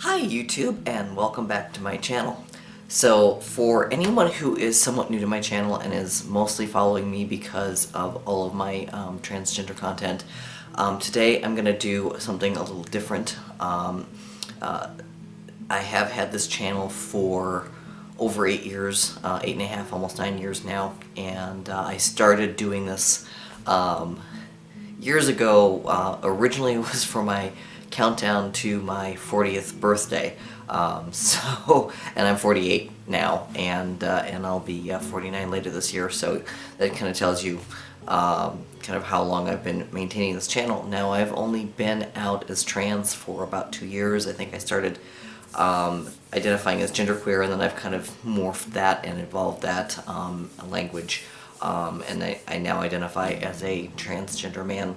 Hi YouTube, and welcome back to my channel. So for anyone who is somewhat new to my channel and is mostly following me because of all of my transgender content, today I'm going to do something a little different. I have had this channel for over 8 years, 8.5, almost 9 years now, and I started doing this years ago. Originally it was for my countdown to my 40th birthday. And I'm 48 now, and I'll be 49 later this year, so that kind of tells you kind of how long I've been maintaining this channel. Now, I've only been out as trans for about 2 years. I think I started identifying as genderqueer, and then I've kind of morphed that and evolved that language, and I now identify as a transgender man.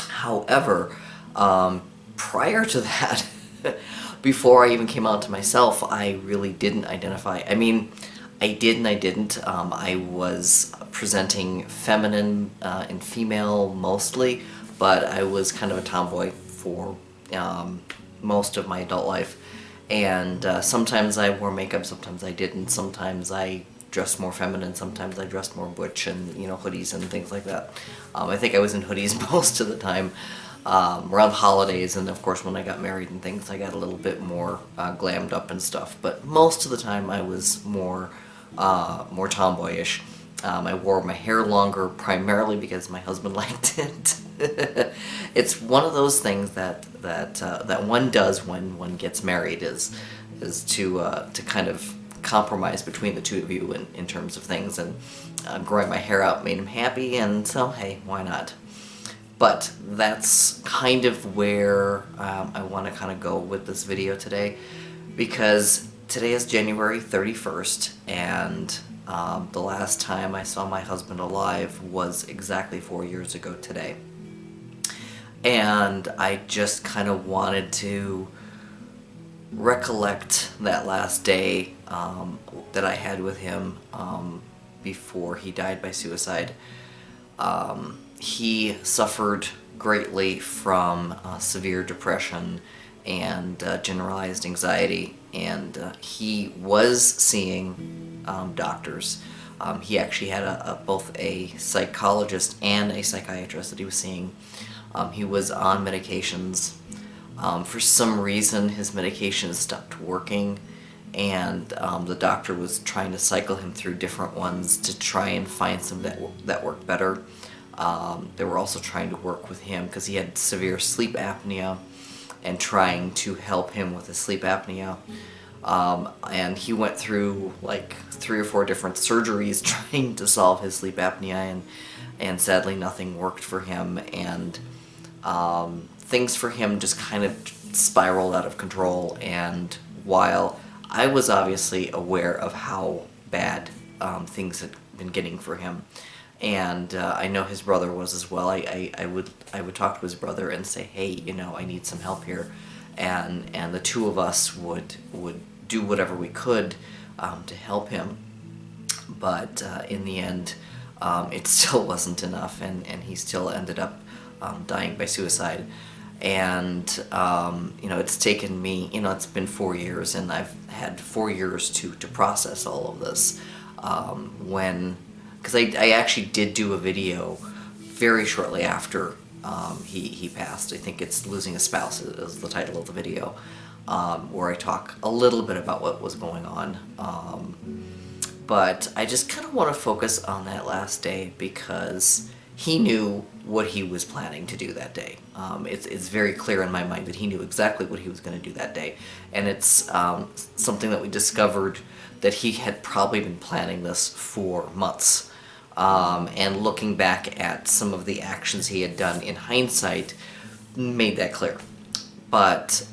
However, prior to that, before I even came out to myself, I really didn't identify. I mean, I did and I didn't. I was presenting feminine and female mostly, but I was kind of a tomboy for most of my adult life. And sometimes I wore makeup, sometimes I didn't. Sometimes I dressed more feminine, sometimes I dressed more butch and, you know, hoodies and things like that. I think I was in hoodies most of the time. Around holidays, and of course when I got married and things, I got a little bit more glammed up and stuff, but most of the time I was more tomboyish. I wore my hair longer primarily because my husband liked it. It's one of those things that one does when one gets married, is to kind of compromise between the two of you in terms of things, and growing my hair out made him happy, and so hey, why not? But that's kind of where I want to kind of go with this video today, because today is January 31st, and the last time I saw my husband alive was exactly 4 years ago today. And I just kind of wanted to recollect that last day that I had with him before he died by suicide. He suffered greatly from severe depression and generalized anxiety, and he was seeing doctors. He actually had both a psychologist and a psychiatrist that he was seeing. He was on medications. For some reason, his medications stopped working, and the doctor was trying to cycle him through different ones to try and find some that worked better. They were also trying to work with him because he had severe sleep apnea, and trying to help him with his sleep apnea. And he went through like 3 or 4 different surgeries trying to solve his sleep apnea, and sadly nothing worked for him, and things for him just kind of spiraled out of control. And while I was obviously aware of how bad things had been getting for him, and I know his brother was as well, I would talk to his brother and say, hey, you know, I need some help here, and the two of us would do whatever we could to help him. But in the end, it still wasn't enough, and he still ended up dying by suicide. And you know, it's taken me, you know, it's been 4 years, and I've had 4 years to process all of this. Because I actually did do a video very shortly after he passed. I think it's Losing a Spouse is the title of the video, where I talk a little bit about what was going on. But I just kind of want to focus on that last day, because he knew what he was planning to do that day. It's very clear in my mind that he knew exactly what he was going to do that day, and it's something that we discovered that he had probably been planning this for months. And looking back at some of the actions he had done in hindsight made that clear. But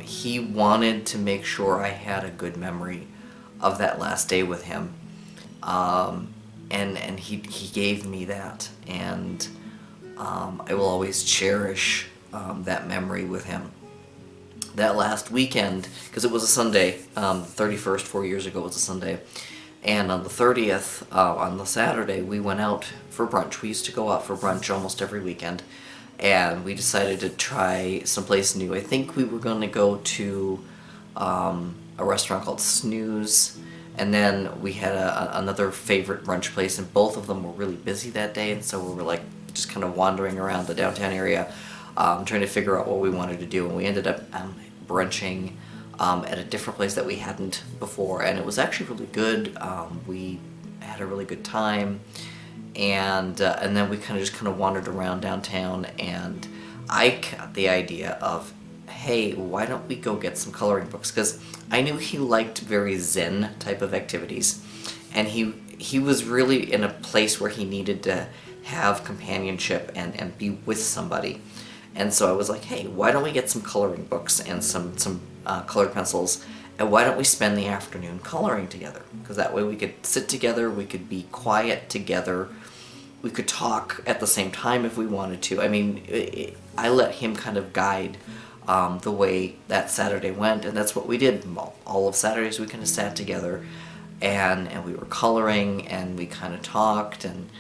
he wanted to make sure I had a good memory of that last day with him. And he gave me that, and I will always cherish that memory with him. That last weekend, because it was a Sunday, 31st, 4 years ago was a Sunday, and on the 30th, on the Saturday, we went out for brunch. We used to go out for brunch almost every weekend, and we decided to try someplace new. I think we were going to go to a restaurant called Snooze, and then we had another favorite brunch place, and both of them were really busy that day, and so we were like just kind of wandering around the downtown area, trying to figure out what we wanted to do, and we ended up brunching at a different place that we hadn't before, and it was actually really good. We had a really good time, and then we kind of wandered around downtown, and I got the idea of, hey, why don't we go get some coloring books? Because I knew he liked very zen type of activities, and he was really in a place where he needed to have companionship and be with somebody. And so I was like, hey, why don't we get some coloring books and some colored pencils, and why don't we spend the afternoon coloring together? Because that way we could sit together, we could be quiet together, we could talk at the same time if we wanted to. I mean, I let him kind of guide the way that Saturday went, and that's what we did. All of Saturdays we kind of sat together, and we were coloring, and we kind of talked, and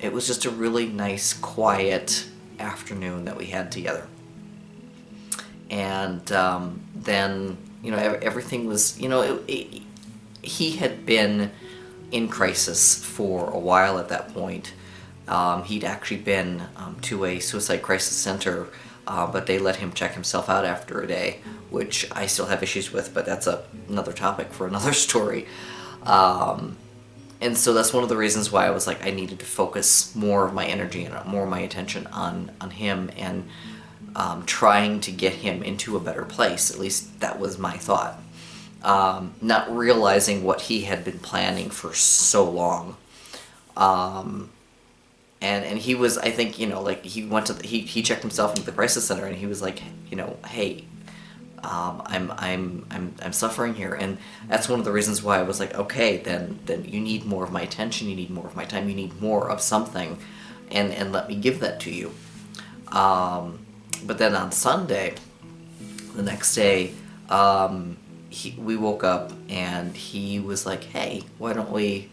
it was just a really nice, quiet afternoon that we had together. And then, you know, everything was, you know, he had been in crisis for a while at that point. He'd actually been to a suicide crisis center, but they let him check himself out after a day, which I still have issues with, but that's another topic for another story. And so that's one of the reasons why I was like, I needed to focus more of my energy and more of my attention on him, and trying to get him into a better place. At least that was my thought. Not realizing what he had been planning for so long. And he was, I think, you know, like he went to he checked himself into the crisis center, and he was like, you know, hey, I'm suffering here, and that's one of the reasons why I was like, okay, then you need more of my attention, you need more of my time, you need more of something, and let me give that to you. But then on Sunday, the next day, we woke up, and he was like, hey, why don't we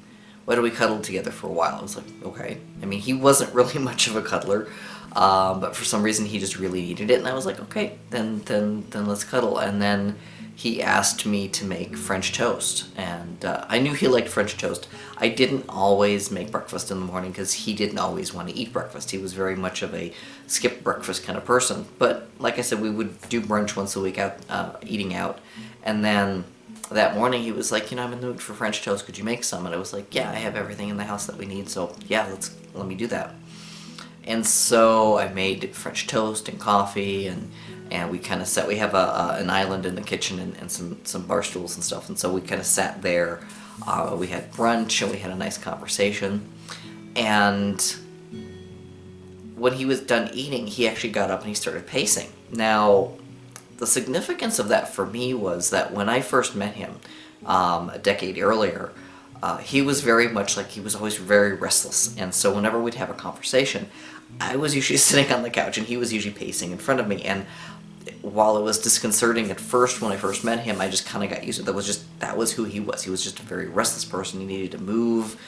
cuddle together for a while? I was like, okay. I mean, he wasn't really much of a cuddler, but for some reason he just really needed it, and I was like, okay, then let's cuddle. And then he asked me to make French toast, and I knew he liked French toast. I didn't always make breakfast in the morning because he didn't always want to eat breakfast. He was very much of a skip breakfast kind of person, but like I said, we would do brunch once a week out, eating out, and then that morning he was like, you know, I'm in the mood for French toast, could you make some? And I was like, yeah, I have everything in the house that we need, so yeah, let me do that. And so I made French toast and coffee, and we kind of we have an island in the kitchen, and some bar stools and stuff, and so we kind of sat there. We had brunch, and we had a nice conversation, and when he was done eating, he actually got up and he started pacing. Now, the significance of that for me was that when I first met him a decade earlier, he was very much like, he was always very restless, and so whenever we'd have a conversation, I was usually sitting on the couch and he was usually pacing in front of me, and while it was disconcerting at first when I first met him, I just kind of got used to it. That was who he was. He was just a very restless person. He needed to move,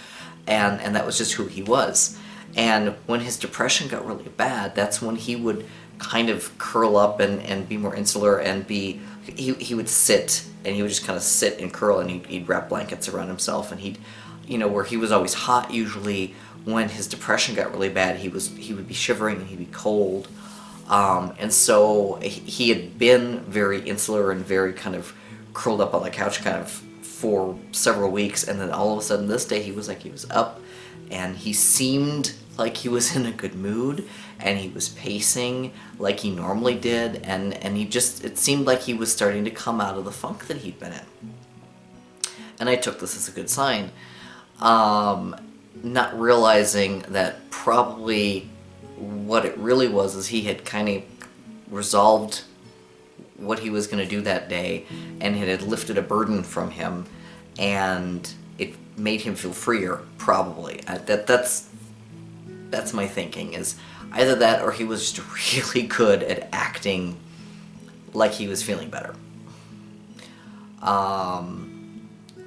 and that was just who he was. And when his depression got really bad, that's when he would kind of curl up and be more insular, and he would sit, and he would just kind of sit and curl, and he'd wrap blankets around himself, and he'd, you know, where he was always hot usually, when his depression got really bad, he would be shivering and he'd be cold. And so he had been very insular and very kind of curled up on the couch kind of for several weeks, and then all of a sudden this day he was up, and he seemed like he was in a good mood, and he was pacing like he normally did, and it seemed like he was starting to come out of the funk that he'd been in. And I took this as a good sign, not realizing that probably what it really was is he had kind of resolved what he was going to do that day, and it had lifted a burden from him, and it made him feel freer, probably. That's my thinking, is either that or he was just really good at acting like he was feeling better.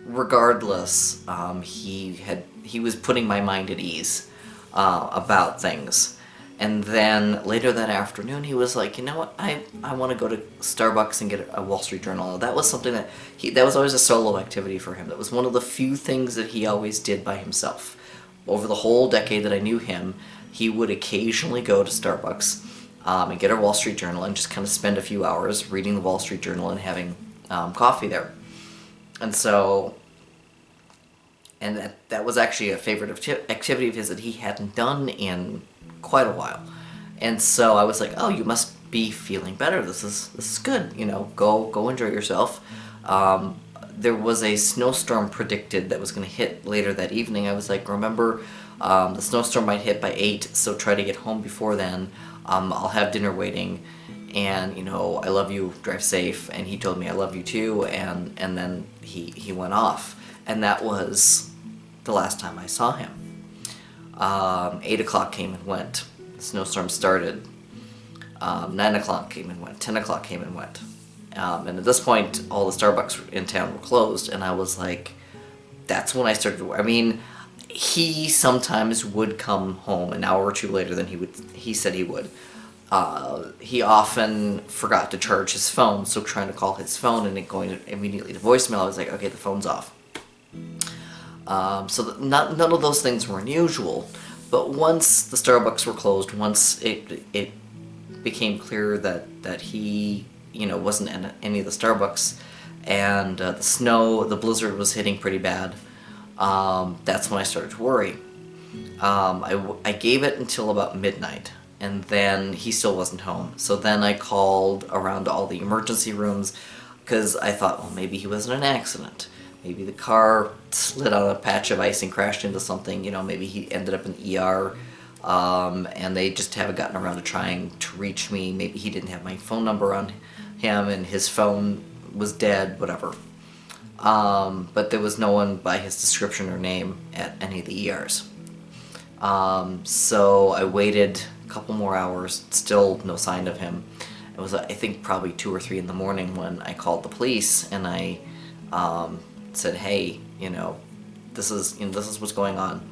Regardless, he was putting my mind at ease about things, And then later that afternoon, he was like, you know what, I want to go to Starbucks and get a Wall Street Journal. That was something that was always a solo activity for him. That was one of the few things that he always did by himself. Over the whole decade that I knew him, he would occasionally go to Starbucks and get a Wall Street Journal and just kind of spend a few hours reading the Wall Street Journal and having coffee there. And so, and that was actually a favorite activity of his that he hadn't done in quite a while. And so I was like, oh, you must be feeling better. This is good. You know, go enjoy yourself. There was a snowstorm predicted that was going to hit later that evening. I was like, remember, the snowstorm might hit by 8, so try to get home before then. I'll have dinner waiting, and, you know, I love you, drive safe. And he told me I love you too, and then he went off. And that was the last time I saw him. 8 o'clock came and went. The snowstorm started. 9 o'clock came and went. 10 o'clock came and went. And at this point, all the Starbucks in town were closed, and I was like, that's when I started to, I mean, he sometimes would come home an hour or two later than he said he would. He often forgot to charge his phone, so trying to call his phone and it going immediately to voicemail, I was like, okay, the phone's off. So none of those things were unusual, but once the Starbucks were closed, once it became clear that he, you know, wasn't in any of the Starbucks, and the blizzard was hitting pretty bad, that's when I started to worry. I gave it until about midnight, and then he still wasn't home. So then I called around to all the emergency rooms, because I thought, well, maybe he was in an accident. Maybe the car slid on a patch of ice and crashed into something, you know, maybe he ended up in ER, and they just haven't gotten around to trying to reach me. Maybe he didn't have my phone number on him and his phone was dead, whatever. But there was no one by his description or name at any of the ERs. So I waited a couple more hours, still no sign of him. It was, I think, probably 2 or 3 in the morning when I called the police and I said, hey, you know, this is what's going on.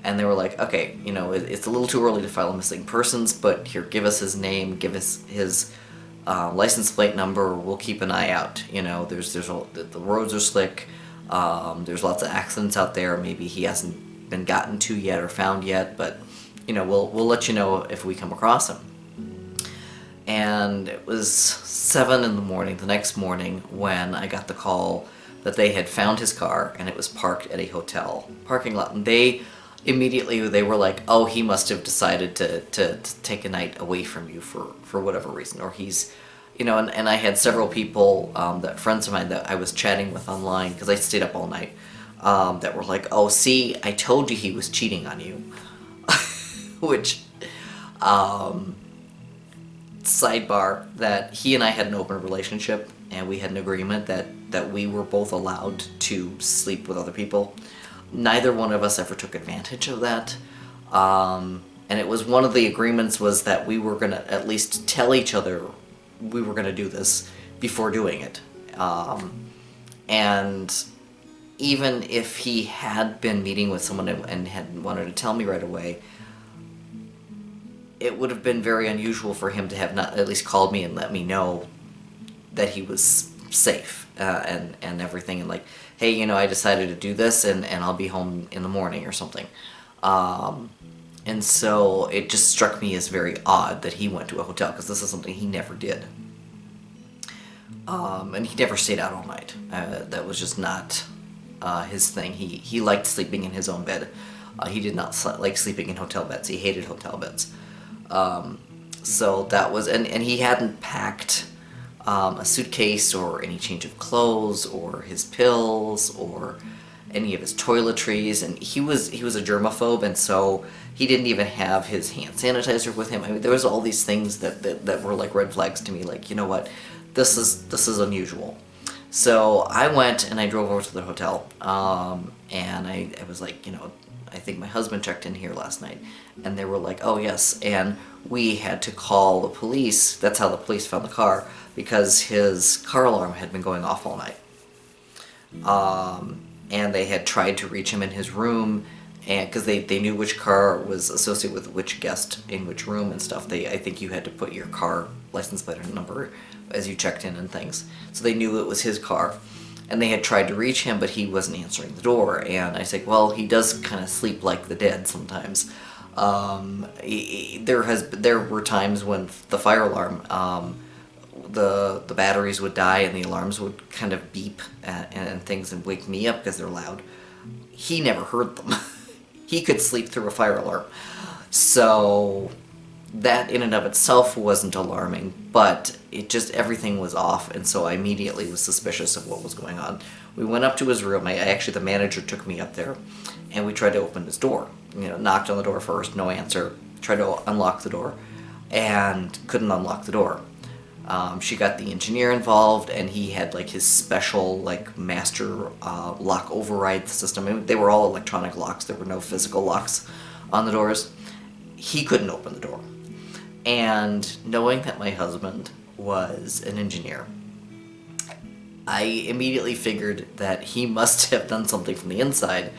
And they were like, okay, you know, it's a little too early to file a missing persons, but here, give us his name, give us his license plate number, we'll keep an eye out. You know, the roads are slick, there's lots of accidents out there, maybe he hasn't been gotten to yet or found yet, but, you know, we'll let you know if we come across him. And it was 7 in the morning, the next morning, when I got the call that they had found his car and it was parked at a hotel parking lot. And they were like, oh, he must have decided to take a night away from you for whatever reason, or he's, you know, and I had several people, that friends of mine that I was chatting with online, because I stayed up all night, that were like, oh, see, I told you he was cheating on you. Which, sidebar, that he and I had an open relationship, and we had an agreement that we were both allowed to sleep with other people. Neither one of us ever took advantage of that. And it was one of the agreements was that we were going to at least tell each other we were going to do this before doing it. And even if he had been meeting with someone and had wanted to tell me right away, it would have been very unusual for him to have not at least called me and let me know that he was safe, and everything, and like, hey, you know, I decided to do this, and I'll be home in the morning or something. And so it just struck me as very odd that he went to a hotel, because this is something he never did. And he never stayed out all night. That was just not his thing. He liked sleeping in his own bed. He did not like sleeping in hotel beds. He hated hotel beds. So that was, and he hadn't packed a suitcase or any change of clothes or his pills or any of his toiletries, and he was a germaphobe, and so he didn't even have his hand sanitizer with him. I mean, there was all these things that were like red flags to me, like, you know what, this is unusual. So I went and I drove over to the hotel, and I was like, you know, I think my husband checked in here last night, and they were like, oh yes, and we had to call the police. That's how the police found the car, because his car alarm had been going off all night. And they had tried to reach him in his room, and because they knew which car was associated with which guest in which room and stuff. I think you had to put your car license plate number as you checked in and things, so they knew it was his car. And they had tried to reach him, but he wasn't answering the door. And I said, well, he does kind of sleep like the dead sometimes. There were times when the fire alarm, the batteries would die and the alarms would kind of beep and things and wake me up because they're loud. He never heard them. He could sleep through a fire alarm. So that in and of itself wasn't alarming, but everything was off, and so I immediately was suspicious of what was going on. We went up to his room. Actually, the manager took me up there, and we tried to open his door. Knocked on the door first, no answer. Tried to unlock the door, and couldn't unlock the door. She got the engineer involved, and he had like his special master lock override system. They were all electronic locks. There were no physical locks on the doors. He couldn't open the door. And knowing that my husband was an engineer, I immediately figured that he must have done something from the inside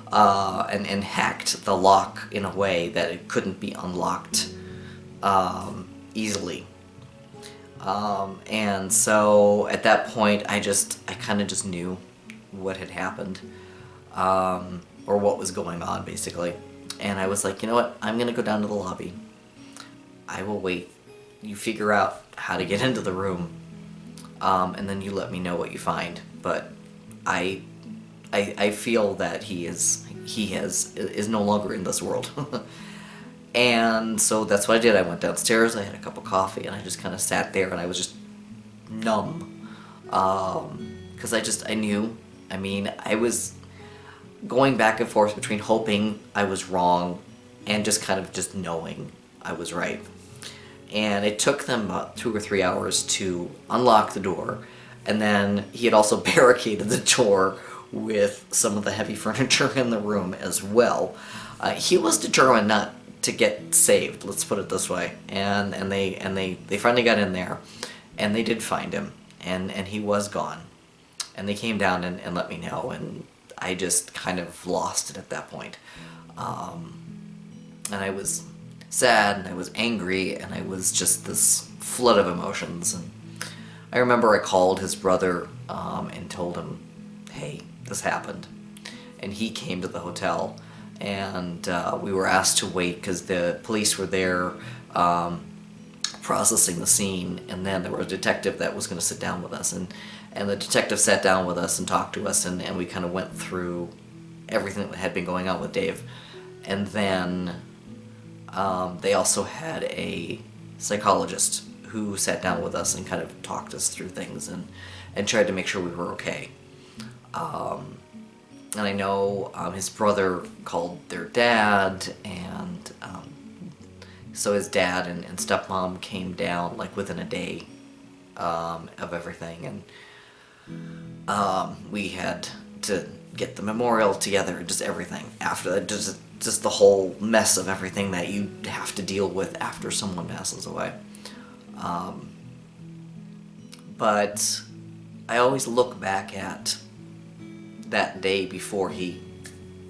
and hacked the lock in a way that it couldn't be unlocked easily. And so at that point, I kind of just knew what had happened, or what was going on, basically. And I was like, you know what, I'm going to go down to the lobby. I will wait. You figure out how to get into the room, and then you let me know what you find. But I feel that he is no longer in this world. And so that's what I did. I went downstairs, I had a cup of coffee, and I just kind of sat there, and I was just numb. Because I knew. I mean, I was going back and forth between hoping I was wrong and just kind of just knowing I was right. And it took them about 2 or 3 hours to unlock the door, and then he had also barricaded the door with some of the heavy furniture in the room as well. He was determined not to get saved, let's put it this way. And they finally got in there, and they did find him, and he was gone. And they came down and let me know, and I just kind of lost it at that point. And I was sad, and I was angry, and I was just this flood of emotions. And I remember I called his brother and told him, hey, this happened. And he came to the hotel, and we were asked to wait because the police were there processing the scene, and then there was a detective that was going to sit down with us, and the detective sat down with us and talked to us, and we kind of went through everything that had been going on with Dave. And then they also had a psychologist who sat down with us and kind of talked us through things and tried to make sure we were okay. And I know his brother called their dad, and so his dad and stepmom came down like within a day of everything, and we had to get the memorial together, just everything after that, just the whole mess of everything that you have to deal with after someone passes away. But I always look back at that day before he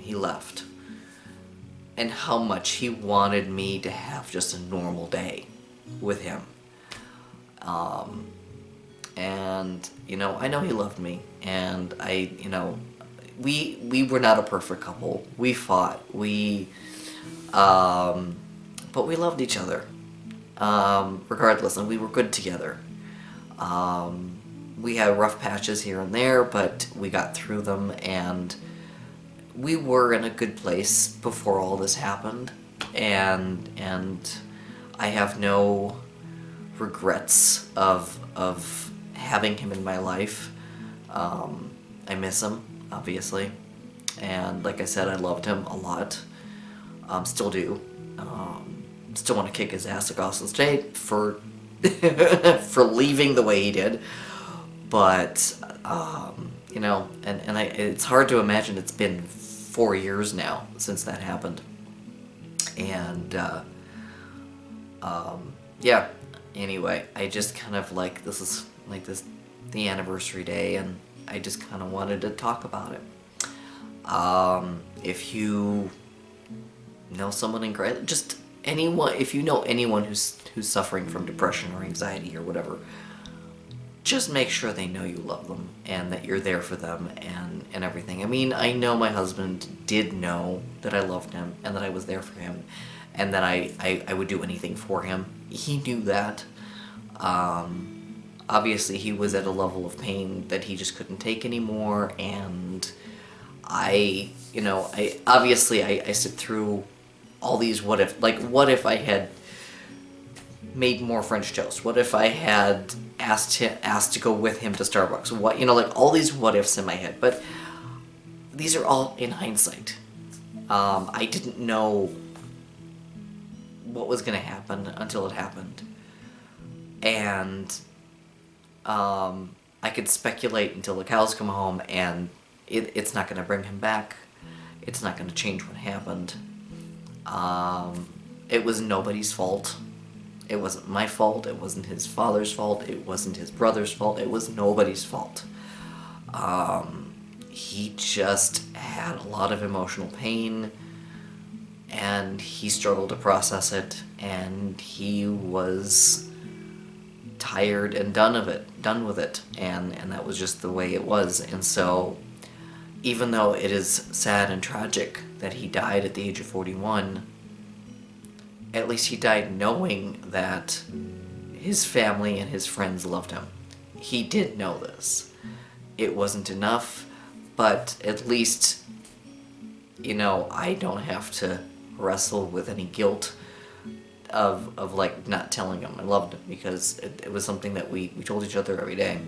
left, and how much he wanted me to have just a normal day with him. And I know he loved me, and we were not a perfect couple. We fought, but we loved each other regardless, and we were good together. We had rough patches here and there, but we got through them, and we were in a good place before all this happened, and I have no regrets of having him in my life. I miss him, obviously, and like I said, I loved him a lot. Still do. Still want to kick his ass across the state for for leaving the way he did. But it's hard to imagine. It's been 4 years now since that happened, and yeah. Anyway, I just kind of this is the anniversary day, and I just kind of wanted to talk about it. If you know someone in just anyone, if you know anyone who's suffering from depression or anxiety or whatever, just make sure they know you love them and that you're there for them and everything. I mean, I know my husband did know that I loved him and that I was there for him and that I would do anything for him. He knew that. Obviously, he was at a level of pain that he just couldn't take anymore, and I sit through all these what if, like, what if I had made more French toast? What if I had asked to go with him to Starbucks? What, like all these what ifs in my head, but these are all in hindsight. I didn't know what was going to happen until it happened, and I could speculate until the cows come home, and it's not going to bring him back. It's not going to change what happened. It was nobody's fault. It wasn't my fault. It wasn't his father's fault. It wasn't his brother's fault. It was nobody's fault. He just had a lot of emotional pain, and he struggled to process it, and he was tired and done with it, and that was just the way it was. And so, even though it is sad and tragic that he died at the age of 41, at least he died knowing that his family and his friends loved him. He did know this. It wasn't enough, but at least, I don't have to wrestle with any guilt of like not telling him I loved him, because it was something that we told each other every day.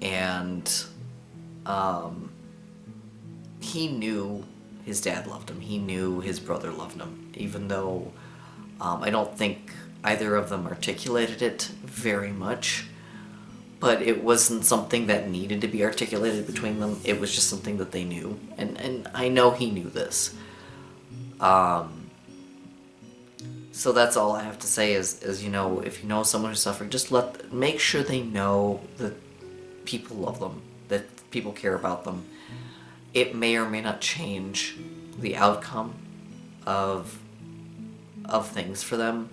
And he knew his dad loved him. He knew his brother loved him, even though I don't think either of them articulated it very much. But it wasn't something that needed to be articulated between them. It was just something that they knew, and I know he knew this. So that's all I have to say is if you know someone who's suffering, just make sure they know that people love them, that people care about them. It may or may not change the outcome of things for them,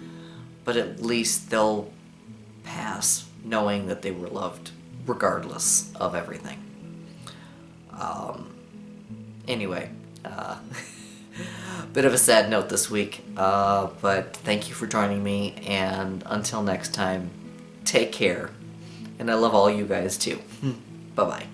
but at least they'll pass knowing that they were loved regardless of everything. Anyway, bit of a sad note this week, but thank you for joining me, and until next time, take care, and I love all you guys too. Bye-bye.